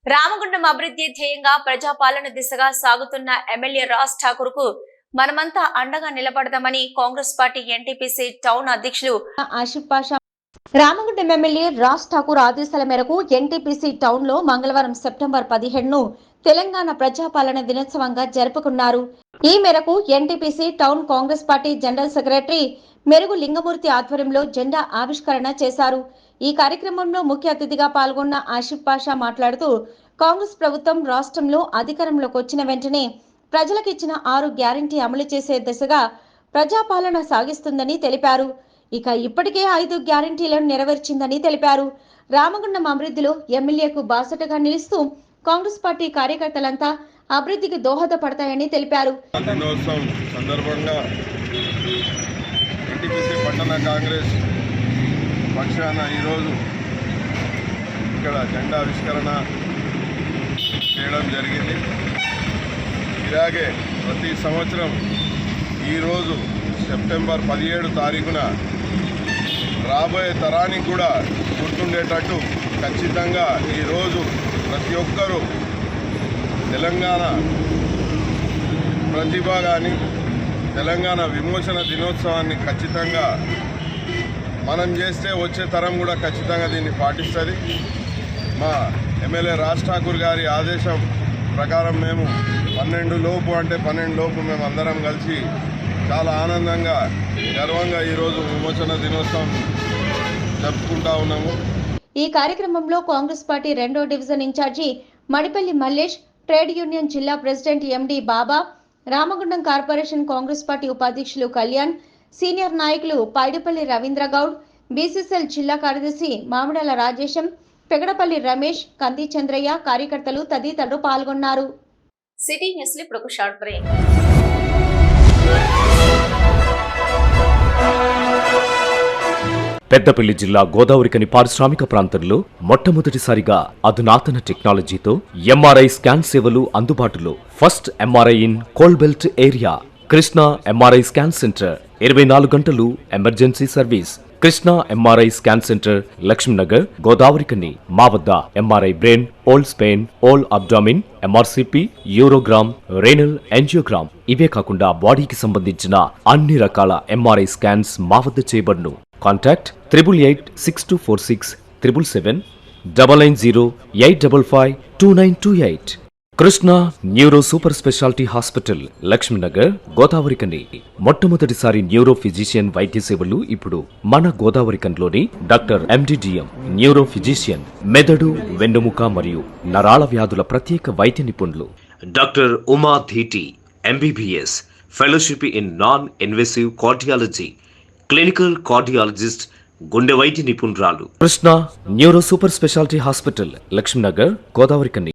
రామగుండం అభివృద్ధి ధ్యేయంగా ప్రజాపాలన దిశగా సాగుతున్న ఎమ్మెల్యే రాజ్ ఠాకూర్ కు మనమంతా అండగా నిలబడదామని కాంగ్రెస్ పార్టీ ఎన్టీపీసీ టౌన్ అధ్యక్షులు ఆసిఫ్ పాషా రామగుండం ఎమ్మెల్యే రాజ్ ఠాకూర్ ఆదేశాల మేరకు ఎన్టీపీసీ టౌన్ లో మంగళవారం సెప్టెంబర్ 17ను తెలంగాణ ప్రజాపాలన దినోత్సవంగా జరుపుకున్నారు. ఈ మేరకు NTPC town Congress party general secretary మెరుగు లింగమూర్తి ఆధ్వర్యంలో జెండా ఆవిష్కరణ చేశారు. ఈ కార్యక్రమంలో ముఖ్య అతిథిగా పాల్గొన్న ఆసిఫ్ పాషా మాట్లాడుతూ కాంగ్రెస్ ప్రభుత్వం రాష్ట్రంలో అధికారంలోకి వచ్చిన వెంటనే ప్రజలకిచ్చిన 6 గ్యారంటీ అమలు చేసే దిశగా ప్రజాపాలన సాగిస్తుందని తెలిపారు. ఇక ఇప్పటికే 5 గ్యారంటీలను నెరవేర్చిందని తెలిపారు. రామగుండం అభివృద్ధిలో ఎమ్మెల్యేకు బాసటగా నిలుస్తూ కాంగ్రెస్ పార్టీ కార్యకర్తలంతా అభివృద్ధికి దోహదపడతాయని తెలిపారు. సందర్భంగా ఎన్టీపీసీ పట్టణ కాంగ్రెస్ పక్షాన ఈరోజు ఇక్కడ జెండా ఆవిష్కరణ చేయడం జరిగింది. ఇలాగే ప్రతి సంవత్సరం ఈరోజు సెప్టెంబర్ 17 తారీఖున రాబోయే తరానికి కూడా గుర్తుండేటట్టు ఖచ్చితంగా ఈరోజు ప్రతి ఒక్కరూ తెలంగాణ ప్రతిభ కానీ తెలంగాణ విమోచన దినోత్సవాన్ని ఖచ్చితంగా మనం చేస్తే వచ్చే తరం కూడా ఖచ్చితంగా దీన్ని పాటిస్తుంది. మా ఎమ్మెల్యే రాజ్ ఠాకూర్ గారి ఆదేశం ప్రకారం మేము 12 లోపు మేము అందరం కలిసి చాలా ఆనందంగా గర్వంగా ఈరోజు విమోచన దినోత్సవం జరుపుకుంటా ఉన్నాము. ఈ కార్యక్రమంలో కాంగ్రెస్ పార్టీ 2వ division incharge Madipalli Mallesh, trade union జిల్లా president MD Baba, Ramagundam corporation Congress party ఉపాధ్యక్షులు కళ్యాణ్, సీనియర్ నాయకులు పైడిపల్లి రవీంద్ర గౌడ్, బీసీసీఎల్ జిల్లా కార్యదర్శి మామిడాల రాజేశం, పెగడపల్లి రమేష్, కంది చంద్రయ్య, కార్యకర్తలు తదితరులు పాల్గొన్నారు. సిటీ న్యూస్ లో ఇప్పుడు షార్ట్ బ్రేక్. పెద్దపల్లి జిల్లా గోదావరికని పారిశ్రామిక ప్రాంతంలో మొట్టమొదటిసారిగా అధునాతన టెక్నాలజీతో ఎంఆర్ఐ స్కాన్ సేవలు అందుబాటులో. First MRI in coal belt area. Krishna MRI scan centre 24 గంటలు emergency service. Krishna MRI scan centre, Lakshminagar, Godavarikhani. మా వద్ద MRI brain, whole spine, whole abdomen, MRCP, urogram, renal angiogram, ఇవే కాకుండా బాడీకి సంబంధించిన అన్ని రకాల ఎంఆర్ఐ స్కాన్స్ మా వద్ద చేయబడును. Contact 8886246777 99085552928. Krishna neuro super speciality hospital, Lakshminagar, Godavarikhani. మొట్టమొదటిసారి న్యూరో ఫిజిషియన్ వైద్య సేవలు ఇప్పుడు మన గోదావరికన్లోని డాక్టర్ ఎండిడిఎం న్యూరో ఫిజిషియన్, మెదడు, వెన్నుముక మరియు నరాల వ్యాధుల ప్రత్యేక వైద్య నిపుణులు. Doctor Uma Dheeti MBBS, fellowship in non invasive cardiology, clinical cardiologist, గుండె వైద్య నిపుణురాలు. Krishna neuro super speciality hospital, Lakshminagar, Godavarikhani.